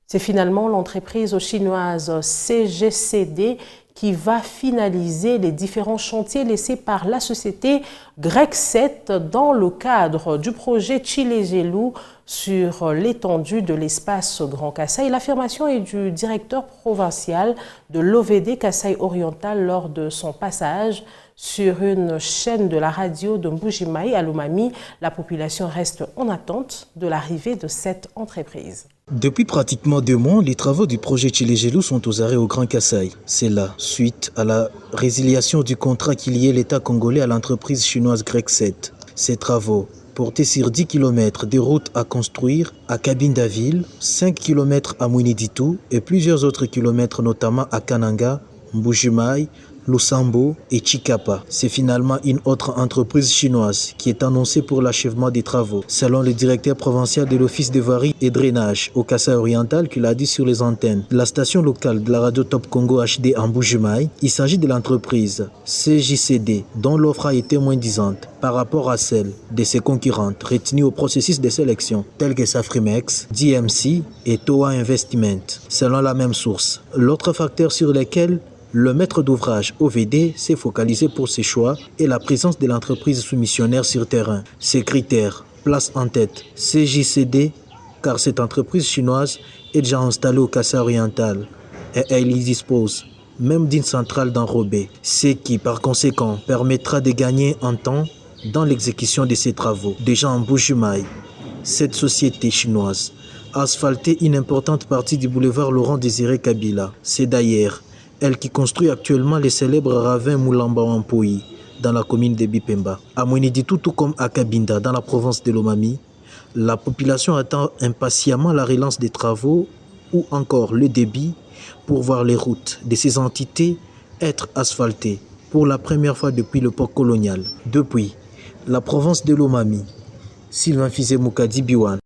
C'est finalement l'entreprise chinoise CGCD qui va finaliser les différents chantiers laissés par la société Grec7 dans le cadre du projet Tshilé-Gelou sur l'étendue de l'espace Grand Kasaï. L'affirmation est du directeur provincial de l'OVD Kasaï Oriental lors de son passage sur une chaîne de la radio de Mbujimayi à Lomami. La population reste en attente de l'arrivée de cette entreprise. Depuis pratiquement 2 mois, les travaux du projet Tshilé-Gelou sont aux arrêts au Grand Kasaï. C'est là, suite à la résiliation du contrat qui liait l'État congolais à l'entreprise chinoise Grec7. Ces travaux portaient sur 10 km de routes à construire à Kabinda-Ville, 5 km à Mouiniditou et plusieurs autres kilomètres notamment à Kananga, Mbujimayi, Lusambo et Chikapa. C'est finalement une autre entreprise chinoise qui est annoncée pour l'achèvement des travaux. Selon le directeur provincial de l'Office de voirie et drainage au Kasaï oriental qui l'a dit sur les antennes de la station locale de la radio Top Congo HD en Mbujimayi, il s'agit de l'entreprise CJCD dont l'offre a été moins disante par rapport à celle de ses concurrentes retenues au processus de sélection telles que Safrimex, DMC et Toa Investment. Selon la même source, l'autre facteur sur lequel le maître d'ouvrage OVD s'est focalisé pour ses choix et la présence de l'entreprise soumissionnaire sur terrain. Ces critères placent en tête CJCD car cette entreprise chinoise est déjà installée au Kasaï oriental et elle y dispose même d'une centrale d'enrobé, ce qui par conséquent permettra de gagner en temps dans l'exécution de ces travaux. Déjà en Mbujimayi, cette société chinoise a asphalté une importante partie du boulevard Laurent-Désiré Kabila. C'est d'ailleurs elle qui construit actuellement les célèbres ravins Moulamba-Wampoyi dans la commune de Bipemba. À Mouiniditou, tout comme à Kabinda, dans la province de Lomami, la population attend impatiemment la relance des travaux ou encore le débit pour voir les routes de ces entités être asphaltées pour la première fois depuis l'époque coloniale. Depuis la province de Lomami, Sylvain Fizé Moukadi Biwan.